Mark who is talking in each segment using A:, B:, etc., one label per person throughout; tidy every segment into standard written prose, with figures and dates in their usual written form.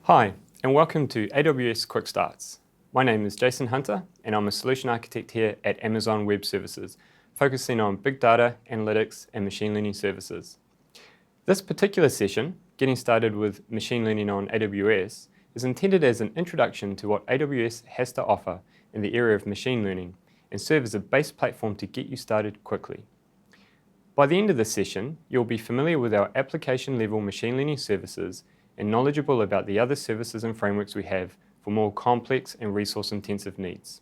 A: Hi, and welcome to AWS Quick Starts. My name is Jason Hunter, and I'm a solution architect here at Amazon Web Services, focusing on big data, analytics, and machine learning services. This particular session, getting started with machine learning on AWS, is intended as an introduction to what AWS has to offer in the area of machine learning and serve as a base platform to get you started quickly. By the end of this session, you'll be familiar with our application-level machine learning services and knowledgeable about the other services and frameworks we have for more complex and resource-intensive needs.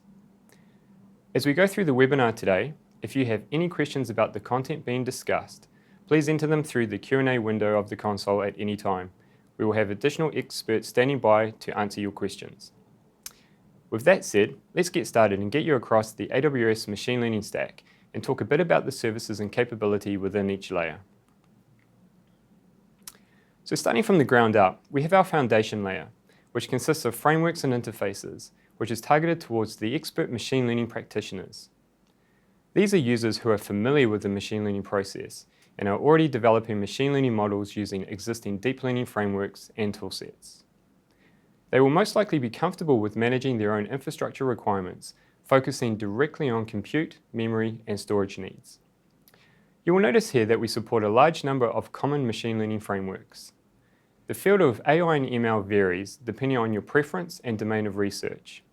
A: As we go through the webinar today, if you have any questions about the content being discussed, please enter them through the Q&A window of the console at any time. We will have additional experts standing by to answer your questions. With that said, let's get started and get you across the AWS machine learning stack and talk a bit about the services and capability within each layer. So starting from the ground up, we have our foundation layer, which consists of frameworks and interfaces, which is targeted towards the expert machine learning practitioners. These are users who are familiar with the machine learning process and are already developing machine learning models using existing deep learning frameworks and toolsets. They will most likely be comfortable with managing their own infrastructure requirements, focusing directly on compute, memory, and storage needs. You will notice here that we support a large number of common machine learning frameworks. The field of AI and ML varies depending on your preference and domain of research.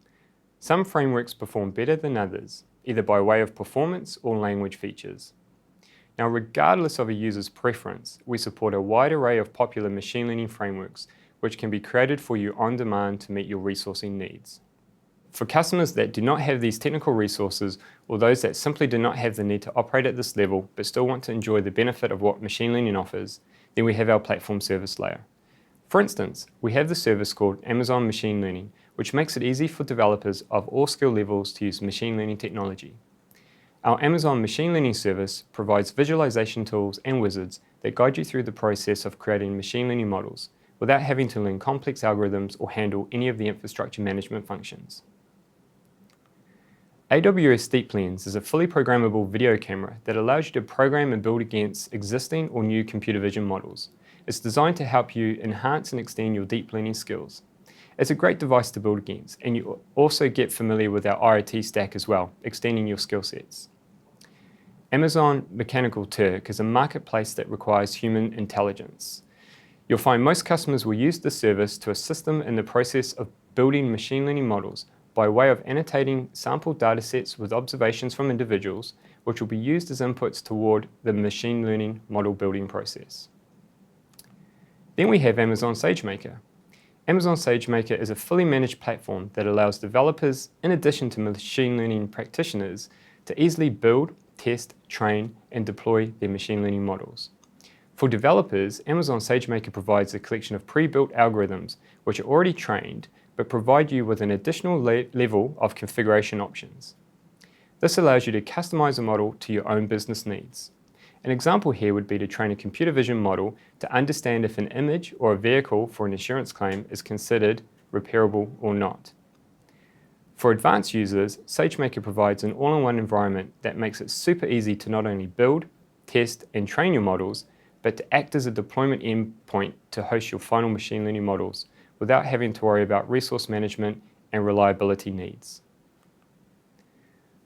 A: Some frameworks perform better than others, either by way of performance or language features. Now, regardless of a user's preference, we support a wide array of popular machine learning frameworks which can be created for you on demand to meet your resourcing needs. For customers that do not have these technical resources, or those that simply do not have the need to operate at this level but still want to enjoy the benefit of what machine learning offers, then we have our platform service layer. For instance, we have the service called Amazon Machine Learning, which makes it easy for developers of all skill levels to use machine learning technology. Our Amazon Machine Learning service provides visualization tools and wizards that guide you through the process of creating machine learning models without having to learn complex algorithms or handle any of the infrastructure management functions. AWS DeepLens is a fully programmable video camera that allows you to program and build against existing or new computer vision models. It's designed to help you enhance and extend your deep learning skills. It's a great device to build against, and you also get familiar with our IoT stack as well, extending your skill sets. Amazon Mechanical Turk is a marketplace that requires human intelligence. You'll find most customers will use this service to assist them in the process of building machine learning models by way of annotating sample datasets with observations from individuals, which will be used as inputs toward the machine learning model building process. Then we have Amazon SageMaker. Amazon SageMaker is a fully managed platform that allows developers, in addition to machine learning practitioners, to easily build, test, train, and deploy their machine learning models. For developers, Amazon SageMaker provides a collection of pre-built algorithms which are already trained, but provide you with an additional level of configuration options. This allows you to customize a model to your own business needs. An example here would be to train a computer vision model to understand if an image or a vehicle for an insurance claim is considered repairable or not. For advanced users, SageMaker provides an all-in-one environment that makes it super easy to not only build, test, and train your models, but to act as a deployment endpoint to host your final machine learning models without having to worry about resource management and reliability needs.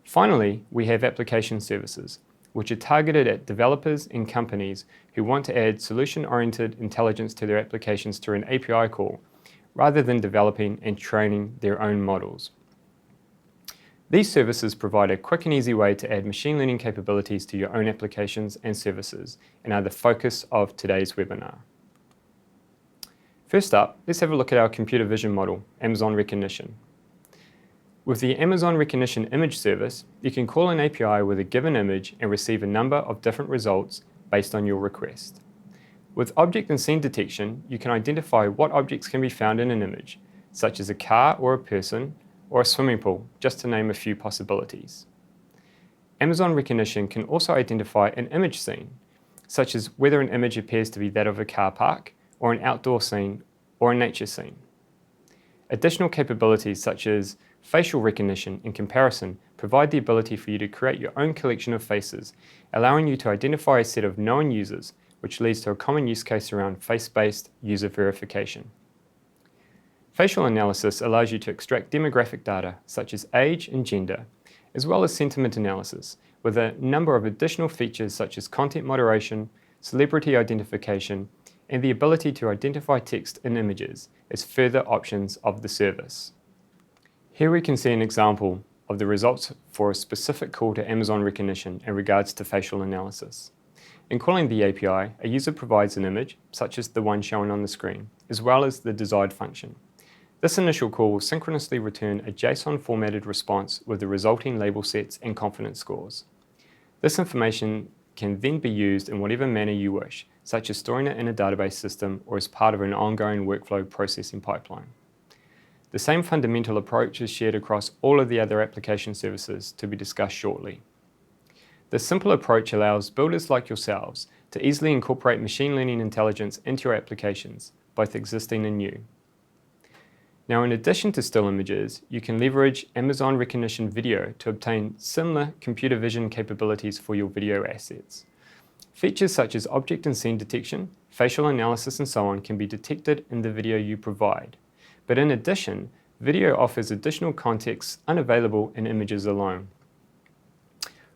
A: Finally, we have application services, which are targeted at developers and companies who want to add solution-oriented intelligence to their applications through an API call, rather than developing and training their own models. These services provide a quick and easy way to add machine learning capabilities to your own applications and services, and are the focus of today's webinar. First up, let's have a look at our computer vision model, Amazon Rekognition. With the Amazon Rekognition image service, you can call an API with a given image and receive a number of different results based on your request. With object and scene detection, you can identify what objects can be found in an image, such as a car or a person, or a swimming pool, just to name a few possibilities. Amazon Rekognition can also identify an image scene, such as whether an image appears to be that of a car park, or an outdoor scene, or a nature scene. Additional capabilities such as facial recognition and comparison provide the ability for you to create your own collection of faces, allowing you to identify a set of known users, which leads to a common use case around face-based user verification. Facial analysis allows you to extract demographic data such as age and gender, as well as sentiment analysis, with a number of additional features such as content moderation, celebrity identification, and the ability to identify text in images as further options of the service. Here we can see an example of the results for a specific call to Amazon Rekognition in regards to facial analysis. In calling the API, a user provides an image, such as the one shown on the screen, as well as the desired function. This initial call will synchronously return a JSON formatted response with the resulting label sets and confidence scores. This information can then be used in whatever manner you wish, such as storing it in a database system or as part of an ongoing workflow processing pipeline. The same fundamental approach is shared across all of the other application services to be discussed shortly. This simple approach allows builders like yourselves to easily incorporate machine learning intelligence into your applications, both existing and new. Now, in addition to still images, you can leverage Amazon Rekognition Video to obtain similar computer vision capabilities for your video assets. Features such as object and scene detection, facial analysis, and so on can be detected in the video you provide. But in addition, video offers additional context unavailable in images alone.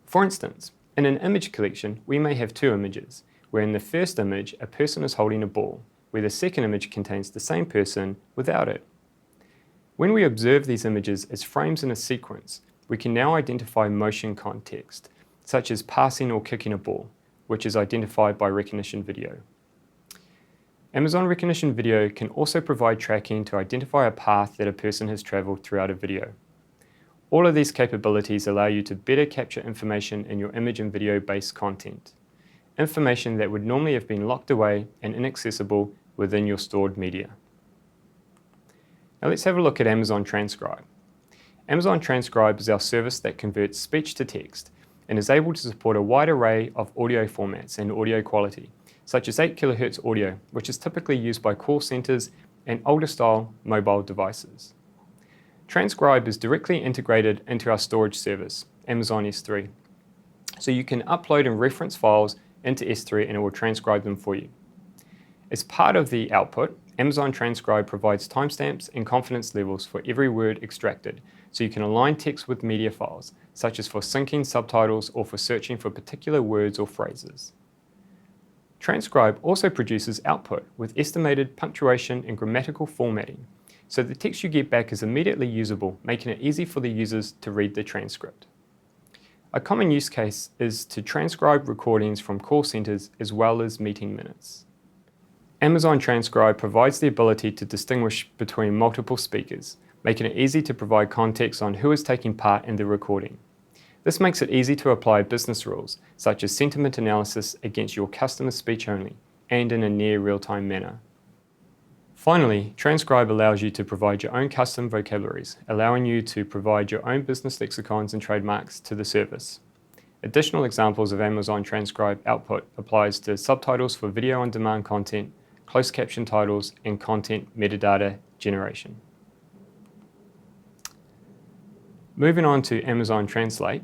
A: For instance, in an image collection, we may have two images, where in the first image, a person is holding a ball, where the second image contains the same person without it. When we observe these images as frames in a sequence, we can now identify motion context, such as passing or kicking a ball, which is identified by Rekognition Video. Amazon Rekognition Video can also provide tracking to identify a path that a person has traveled throughout a video. All of these capabilities allow you to better capture information in your image and video-based content, information that would normally have been locked away and inaccessible within your stored media. Now let's have a look at Amazon Transcribe. Amazon Transcribe is our service that converts speech to text and is able to support a wide array of audio formats and audio quality, such as 8 kHz audio, which is typically used by call centers and older style mobile devices. Transcribe is directly integrated into our storage service, Amazon S3. So you can upload and reference files into S3 and it will transcribe them for you. As part of the output, Amazon Transcribe provides timestamps and confidence levels for every word extracted, so you can align text with media files, such as for syncing subtitles or for searching for particular words or phrases. Transcribe also produces output with estimated punctuation and grammatical formatting, so the text you get back is immediately usable, making it easy for the users to read the transcript. A common use case is to transcribe recordings from call centers as well as meeting minutes. Amazon Transcribe provides the ability to distinguish between multiple speakers, making it easy to provide context on who is taking part in the recording. This makes it easy to apply business rules, such as sentiment analysis against your customer's speech only, and in a near real-time manner. Finally, Transcribe allows you to provide your own custom vocabularies, allowing you to provide your own business lexicons and trademarks to the service. Additional examples of Amazon Transcribe output applies to subtitles for video-on-demand content, closed caption titles, and content metadata generation. Moving on to Amazon Translate.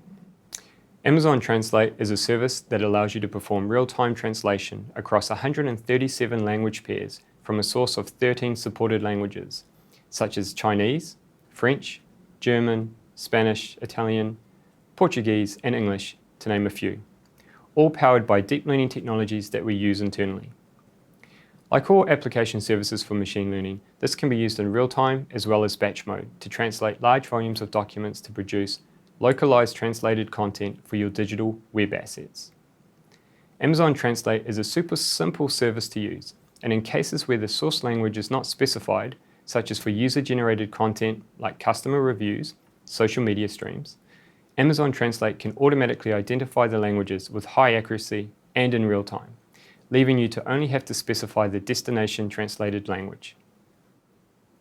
A: Amazon Translate is a service that allows you to perform real-time translation across 137 language pairs from a source of 13 supported languages, such as Chinese, French, German, Spanish, Italian, Portuguese, and English, to name a few, all powered by deep learning technologies that we use internally. Like all application services for machine learning, this can be used in real time as well as batch mode to translate large volumes of documents to produce localized translated content for your digital web assets. Amazon Translate is a super simple service to use, and in cases where the source language is not specified, such as for user-generated content like customer reviews, social media streams, Amazon Translate can automatically identify the languages with high accuracy and in real time, leaving you to only have to specify the destination translated language.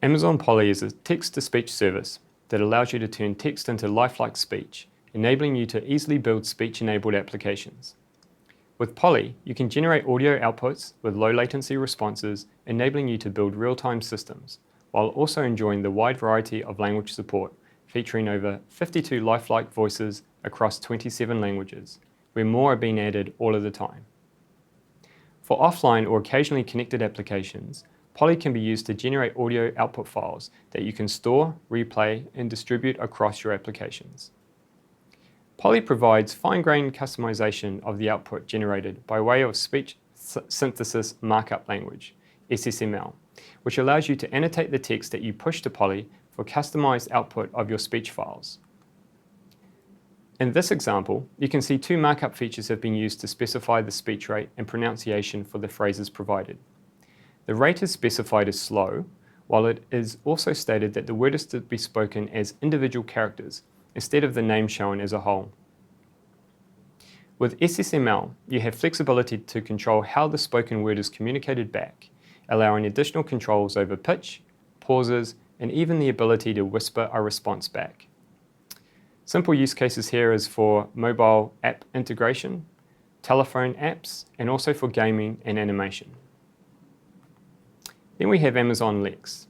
A: Amazon Polly is a text-to-speech service that allows you to turn text into lifelike speech, enabling you to easily build speech-enabled applications. With Polly, you can generate audio outputs with low latency responses, enabling you to build real-time systems, while also enjoying the wide variety of language support, featuring over 52 lifelike voices across 27 languages, where more are being added all of the time. For offline or occasionally connected applications, Poly can be used to generate audio output files that you can store, replay, and distribute across your applications. Poly provides fine-grained customization of the output generated by way of speech synthesis markup language, SSML, which allows you to annotate the text that you push to Poly for customized output of your speech files. In this example, you can see two markup features have been used to specify the speech rate and pronunciation for the phrases provided. The rate is specified as slow, while it is also stated that the word is to be spoken as individual characters instead of the name shown as a whole. With SSML, you have flexibility to control how the spoken word is communicated back, allowing additional controls over pitch, pauses, and even the ability to whisper a response back. Simple use cases here is for mobile app integration, telephone apps, and also for gaming and animation. Then we have Amazon Lex.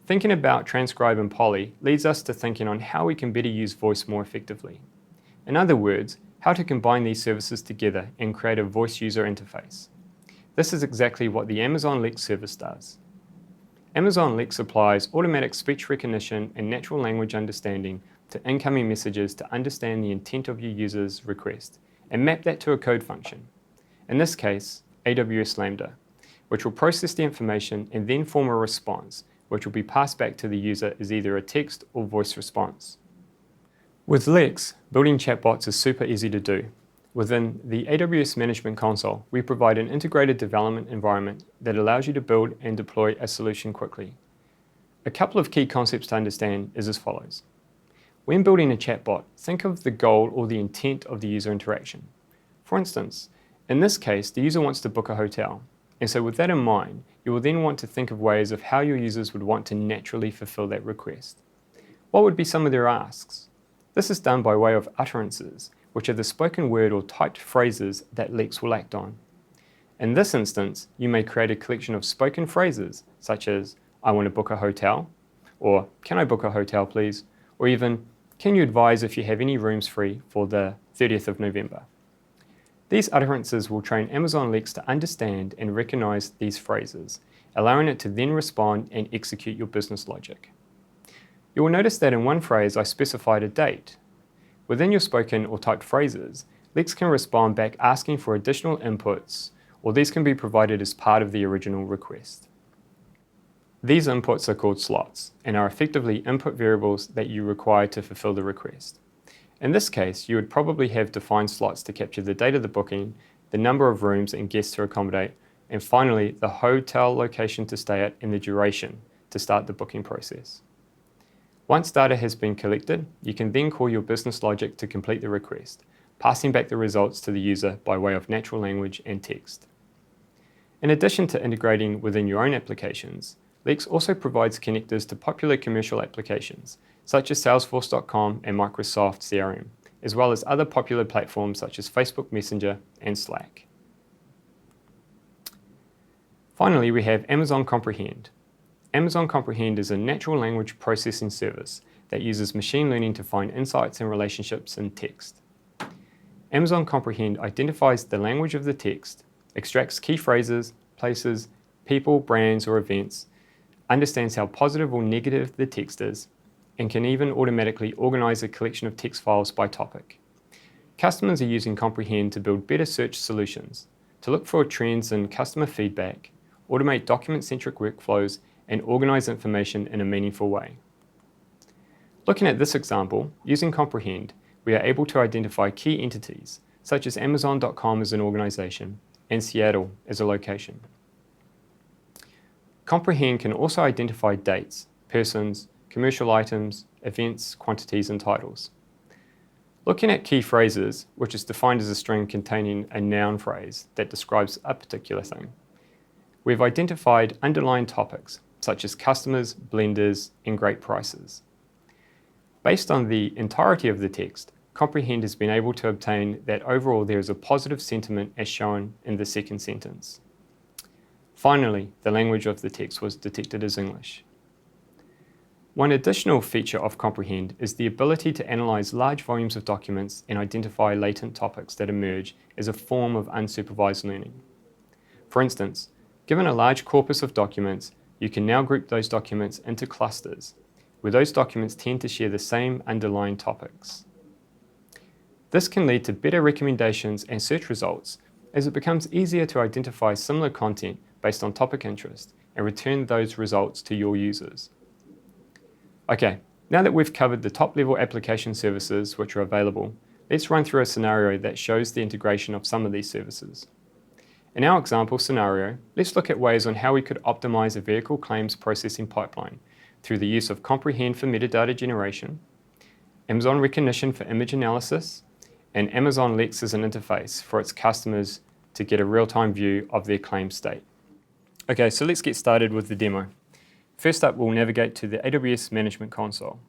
A: Thinking about Transcribe and Poly leads us to thinking on how we can better use voice more effectively. In other words, how to combine these services together and create a voice user interface. This is exactly what the Amazon Lex service does. Amazon Lex applies automatic speech recognition and natural language understanding to incoming messages to understand the intent of your user's request and map that to a code function. In this case, AWS Lambda, which will process the information and then form a response, which will be passed back to the user as either a text or voice response. With Lex, building chatbots is super easy to do. Within the AWS Management Console, we provide an integrated development environment that allows you to build and deploy a solution quickly. A couple of key concepts to understand is as follows. When building a chatbot, think of the goal or the intent of the user interaction. For instance, in this case, the user wants to book a hotel. And so with that in mind, you will then want to think of ways of how your users would want to naturally fulfill that request. What would be some of their asks? This is done by way of utterances, which are the spoken word or typed phrases that Lex will act on. In this instance, you may create a collection of spoken phrases, such as, I want to book a hotel, or can I book a hotel please, or even, can you advise if you have any rooms free for the 30th of November? These utterances will train Amazon Lex to understand and recognize these phrases, allowing it to then respond and execute your business logic. You will notice that in one phrase I specified a date. Within your spoken or typed phrases, Lex can respond back asking for additional inputs, or these can be provided as part of the original request. These inputs are called slots and are effectively input variables that you require to fulfill the request. In this case, you would probably have defined slots to capture the date of the booking, the number of rooms and guests to accommodate, and finally, the hotel location to stay at and the duration to start the booking process. Once data has been collected, you can then call your business logic to complete the request, passing back the results to the user by way of natural language and text. In addition to integrating within your own applications, Lex also provides connectors to popular commercial applications, such as Salesforce.com and Microsoft CRM, as well as other popular platforms such as Facebook Messenger and Slack. Finally, we have Amazon Comprehend. Amazon Comprehend is a natural language processing service that uses machine learning to find insights and relationships in text. Amazon Comprehend identifies the language of the text, extracts key phrases, places, people, brands, or events, understands how positive or negative the text is, and can even automatically organize a collection of text files by topic. Customers are using Comprehend to build better search solutions, to look for trends in customer feedback, automate document-centric workflows, and organize information in a meaningful way. Looking at this example, using Comprehend, we are able to identify key entities, such as Amazon.com as an organization and Seattle as a location. Comprehend can also identify dates, persons, commercial items, events, quantities, and titles. Looking at key phrases, which is defined as a string containing a noun phrase that describes a particular thing, we've identified underlying topics, such as customers, blenders, and great prices. Based on the entirety of the text, Comprehend has been able to obtain that overall there is a positive sentiment as shown in the second sentence. Finally, the language of the text was detected as English. One additional feature of Comprehend is the ability to analyze large volumes of documents and identify latent topics that emerge as a form of unsupervised learning. For instance, given a large corpus of documents, you can now group those documents into clusters, where those documents tend to share the same underlying topics. This can lead to better recommendations and search results, as it becomes easier to identify similar content based on topic interest and return those results to your users. Okay, now that we've covered the top-level application services which are available, let's run through a scenario that shows the integration of some of these services. In our example scenario, let's look at ways on how we could optimize a vehicle claims processing pipeline through the use of Comprehend for metadata generation, Amazon Rekognition for image analysis, and Amazon Lex as an interface for its customers to get a real-time view of their claim state. Okay, so let's get started with the demo. First up, we'll navigate to the AWS Management Console.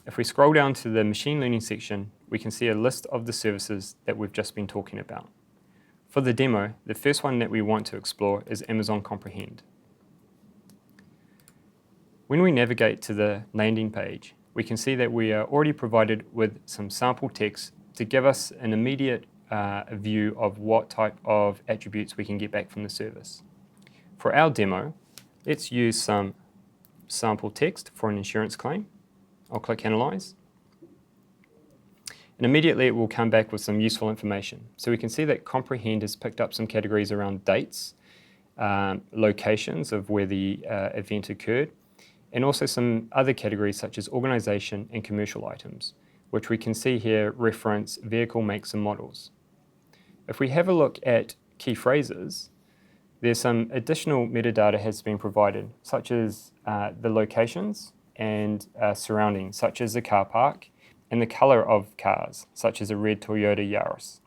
A: If we scroll down to the machine learning section, we can see a list of the services that we've just been talking about. For the demo, the first one that we want to explore is Amazon Comprehend. When we navigate to the landing page, we can see that we are already provided with some sample text to give us an immediate view of what type of attributes we can get back from the service. For our demo, let's use some sample text for an insurance claim. I'll click Analyze. And immediately it will come back with some useful information. So we can see that Comprehend has picked up some categories around dates, locations of where the event occurred, and also some other categories such as organization and commercial items, which we can see here reference vehicle makes and models. If we have a look at key phrases, there's some additional metadata has been provided, such as the locations and surroundings, such as the car park, and the color of cars, such as a red Toyota Yaris.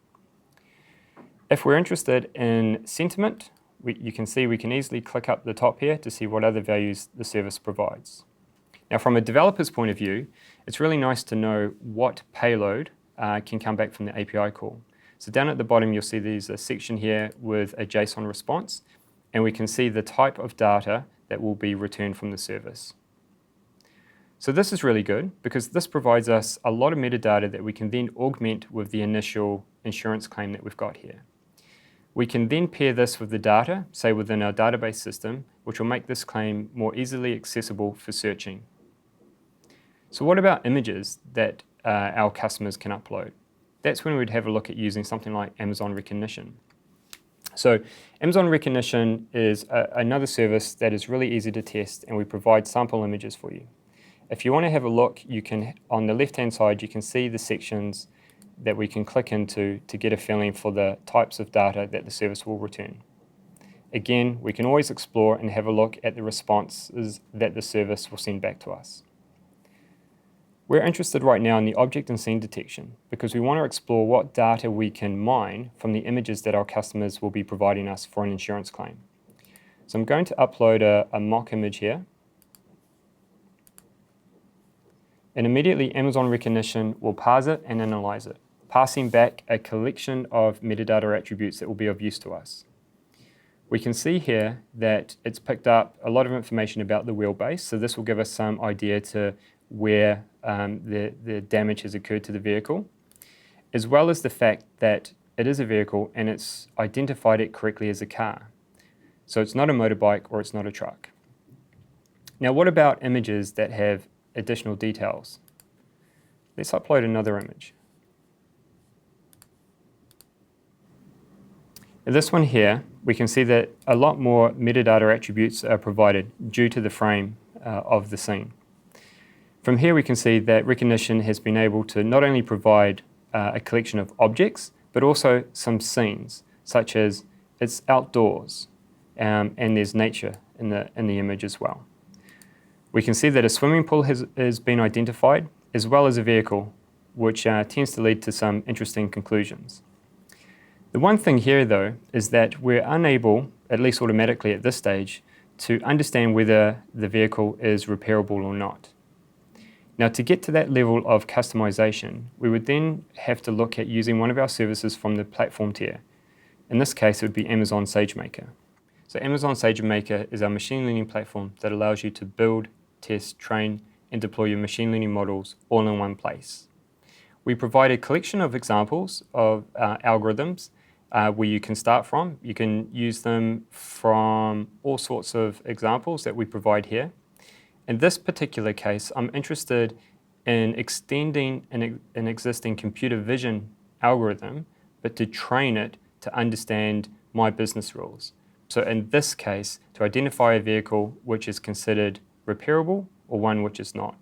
A: If we're interested in sentiment, you can see we can easily click up the top here to see what other values the service provides. Now, from a developer's point of view, it's really nice to know what payload can come back from the API call. So down at the bottom, you'll see there's a section here with a JSON response, and we can see the type of data that will be returned from the service. So this is really good because this provides us a lot of metadata that we can then augment with the initial insurance claim that we've got here. We can then pair this with the data, say within our database system, which will make this claim more easily accessible for searching. So what about images that our customers can upload? That's when we'd have a look at using something like Amazon Rekognition. So Amazon Rekognition is another service that is really easy to test, and we provide sample images for you. If you want to have a look, you can, on the left-hand side, you can see the sections that we can click into to get a feeling for the types of data that the service will return. Again, we can always explore and have a look at the responses that the service will send back to us. We're interested right now in the object and scene detection because we want to explore what data we can mine from the images that our customers will be providing us for an insurance claim. So I'm going to upload a mock image here. And immediately Amazon Rekognition will parse it and analyze it, passing back a collection of metadata attributes that will be of use to us. We can see here that it's picked up a lot of information about the wheelbase, so this will give us some idea to where the damage has occurred to the vehicle, as well as the fact that it is a vehicle and it's identified it correctly as a car. So it's not a motorbike or it's not a truck. Now, what about images that have additional details? Let's upload another image. In this one here, we can see that a lot more metadata attributes are provided due to the frame of the scene. From here, we can see that Rekognition has been able to not only provide a collection of objects, but also some scenes, such as it's outdoors, and there's nature in the image as well. We can see that a swimming pool has been identified, as well as a vehicle, which tends to lead to some interesting conclusions. The one thing here, though, is that we're unable, at least automatically at this stage, to understand whether the vehicle is repairable or not. Now, to get to that level of customization, we would then have to look at using one of our services from the platform tier. In this case, it would be Amazon SageMaker. So Amazon SageMaker is our machine learning platform that allows you to build, test, train, and deploy your machine learning models all in one place. We provide a collection of examples of algorithms where you can start from. You can use them from all sorts of examples that we provide here. In this particular case, I'm interested in extending an existing computer vision algorithm, but to train it to understand my business rules. So in this case, to identify a vehicle which is considered repairable or one which is not.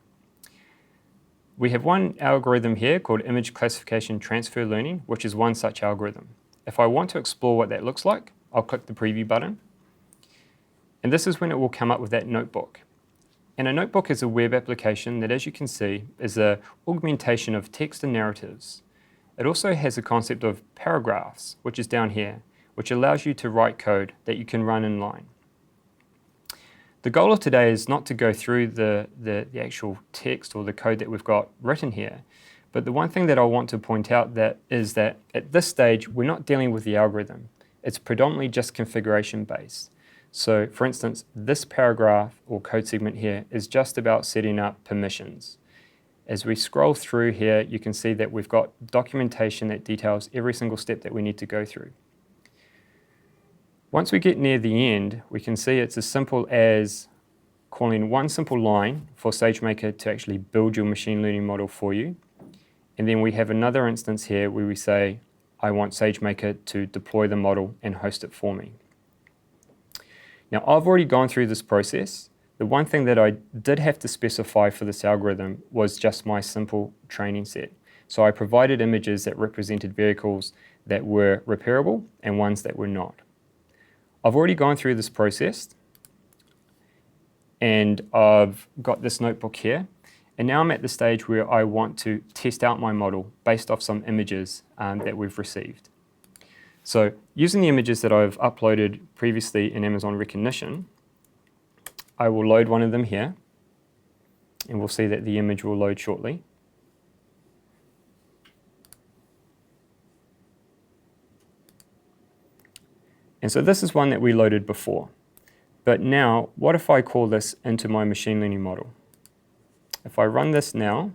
A: We have one algorithm here called image classification transfer learning, which is one such algorithm. If I want to explore what that looks like, I'll click the preview button. And this is when it will come up with that notebook. And a notebook is a web application that, as you can see, is an augmentation of text and narratives. It also has a concept of paragraphs, which is down here, which allows you to write code that you can run in line. The goal of today is not to go through the actual text or the code that we've got written here, but the one thing that I want to point out is that at this stage, we're not dealing with the algorithm. It's predominantly just configuration based. So for instance, this paragraph or code segment here is just about setting up permissions. As we scroll through here, you can see that we've got documentation that details every single step that we need to go through. Once we get near the end, we can see it's as simple as calling one simple line for SageMaker to actually build your machine learning model for you. And then we have another instance here where we say, I want SageMaker to deploy the model and host it for me. Now, I've already gone through this process. The one thing that I did have to specify for this algorithm was just my simple training set. So I provided images that represented vehicles that were repairable and ones that were not. I've already gone through this process and I've got this notebook here. And now I'm at the stage where I want to test out my model based off some images that we've received. So using the images that I've uploaded previously in Amazon Rekognition, I will load one of them here, and we'll see that the image will load shortly. And so this is one that we loaded before. But now, what if I call this into my machine learning model? If I run this now,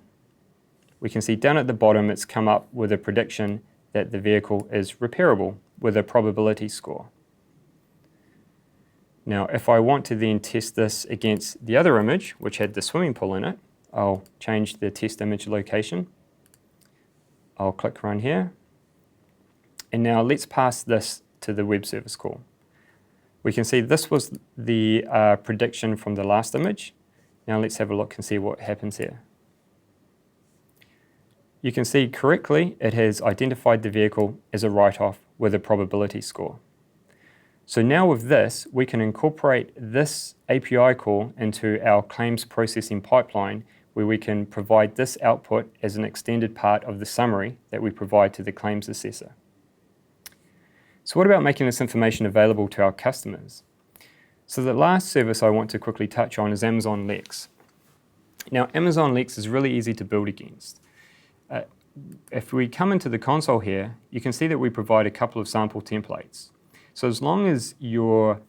A: we can see down at the bottom it's come up with a prediction that the vehicle is repairable with a probability score. Now, if I want to then test this against the other image, which had the swimming pool in it, I'll change the test image location. I'll click run here. And now let's pass this to the web service call. We can see this was the prediction from the last image. Now let's have a look and see what happens here. You can see correctly it has identified the vehicle as a write-off with a probability score. So now with this, we can incorporate this API call into our claims processing pipeline where we can provide this output as an extended part of the summary that we provide to the claims assessor. So what about making this information available to our customers? So the last service I want to quickly touch on is Amazon Lex. Now, Amazon Lex is really easy to build against. If we come into the console here, you can see that we provide a couple of sample templates. So as long as your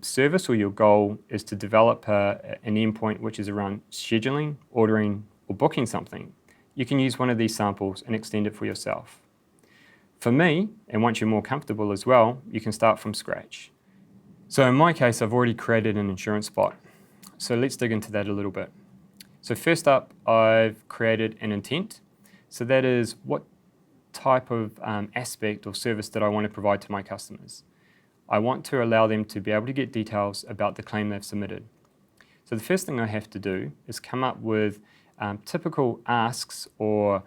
A: service or your goal is to develop an endpoint which is around scheduling, ordering, or booking something, you can use one of these samples and extend it for yourself. For me, and once you're more comfortable as well, you can start from scratch. So in my case, I've already created an insurance bot. So let's dig into that a little bit. So first up, I've created an intent. So that is what type of aspect or service that I want to provide to my customers. I want to allow them to be able to get details about the claim they've submitted. So the first thing I have to do is come up with typical asks or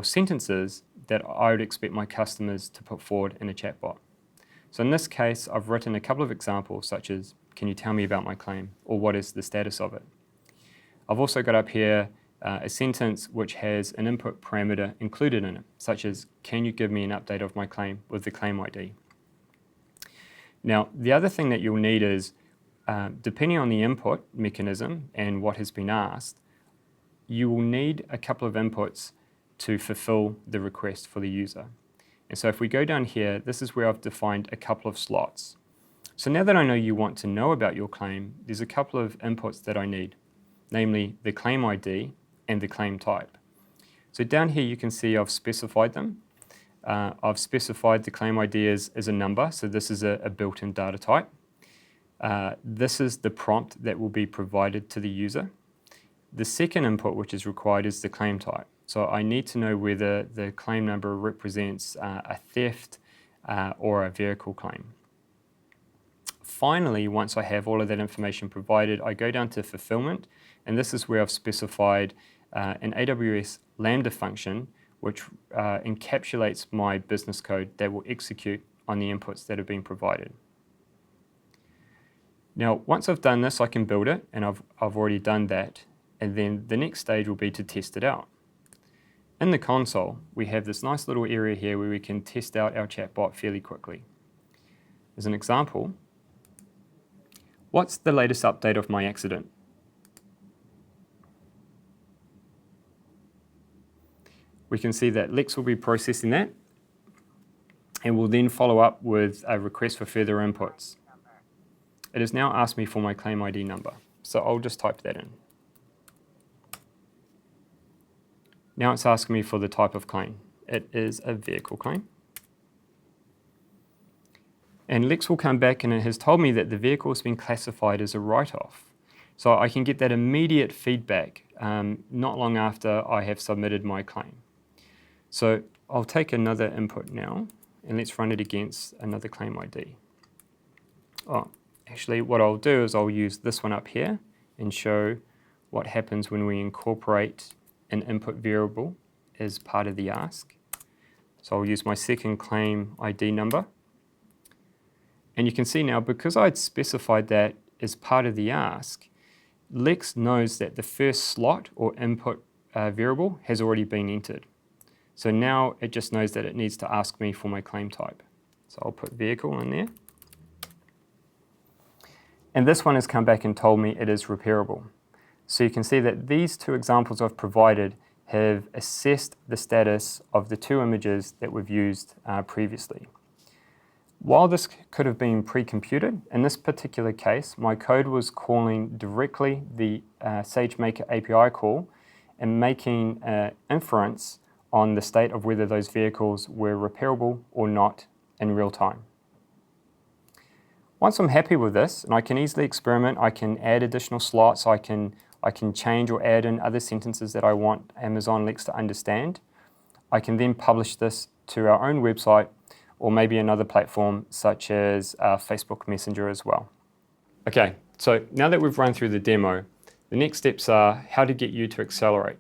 A: sentences that I would expect my customers to put forward in a chatbot. So in this case, I've written a couple of examples such as, can you tell me about my claim, or what is the status of it? I've also got up here a sentence which has an input parameter included in it, such as, can you give me an update of my claim with the claim ID? Now, the other thing that you'll need is, depending on the input mechanism and what has been asked, you will need a couple of inputs to fulfill the request for the user. And so if we go down here, this is where I've defined a couple of slots. So now that I know you want to know about your claim, there's a couple of inputs that I need, namely the claim ID and the claim type. So down here you can see I've specified them. I've specified the claim ID as a number, so this is a built-in data type. This is the prompt that will be provided to the user. The second input which is required is the claim type. So I need to know whether the claim number represents a theft or a vehicle claim. Finally, once I have all of that information provided, I go down to fulfillment, and this is where I've specified an AWS Lambda function which encapsulates my business code that will execute on the inputs that have been provided. Now, once I've done this, I can build it, and I've already done that, and then the next stage will be to test it out. In the console, we have this nice little area here where we can test out our chatbot fairly quickly. As an example, what's the latest update of my accident? We can see that Lex will be processing that, and will then follow up with a request for further inputs. It has now asked me for my claim ID number, so I'll just type that in. Now it's asking me for the type of claim. It is a vehicle claim. And Lex will come back and it has told me that the vehicle has been classified as a write-off. So I can get that immediate feedback not long after I have submitted my claim. So I'll take another input now, and let's run it against another claim ID. Oh, actually what I'll do is I'll use this one up here and show what happens when we incorporate an input variable as part of the ask. So I'll use my second claim ID number. And you can see now, because I'd specified that as part of the ask, Lex knows that the first slot or input variable has already been entered. So now it just knows that it needs to ask me for my claim type. So I'll put vehicle in there. And this one has come back and told me it is repairable. So you can see that these two examples I've provided have assessed the status of the two images that we've used previously. While this could have been pre-computed, in this particular case, my code was calling directly the SageMaker API call and making inference on the state of whether those vehicles were repairable or not in real time. Once I'm happy with this, and I can easily experiment, I can add additional slots, I can change or add in other sentences that I want Amazon Lex to understand. I can then publish this to our own website or maybe another platform such as Facebook Messenger as well. Okay, so now that we've run through the demo, the next steps are how to get you to accelerate.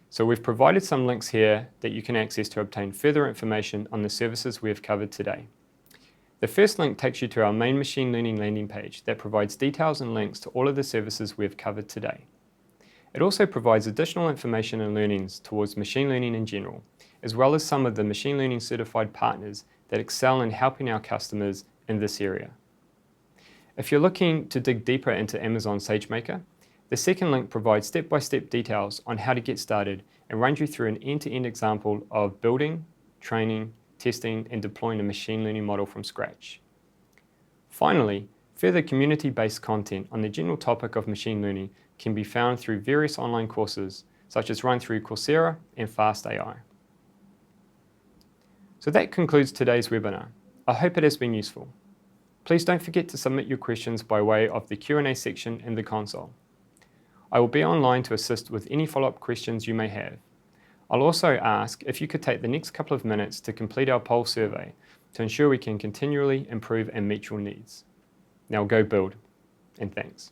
A: So we've provided some links here that you can access to obtain further information on the services we have covered today. The first link takes you to our main machine learning landing page that provides details and links to all of the services we have covered today. It also provides additional information and learnings towards machine learning in general, as well as some of the machine learning certified partners that excel in helping our customers in this area. If you're looking to dig deeper into Amazon SageMaker, the second link provides step-by-step details on how to get started and runs you through an end-to-end example of building, training, testing, and deploying a machine learning model from scratch. Finally, further community-based content on the general topic of machine learning can be found through various online courses, such as run through Coursera and FastAI. So that concludes today's webinar. I hope it has been useful. Please don't forget to submit your questions by way of the Q&A section in the console. I will be online to assist with any follow-up questions you may have. I'll also ask if you could take the next couple of minutes to complete our poll survey to ensure we can continually improve and meet your needs. Now go build, and thanks.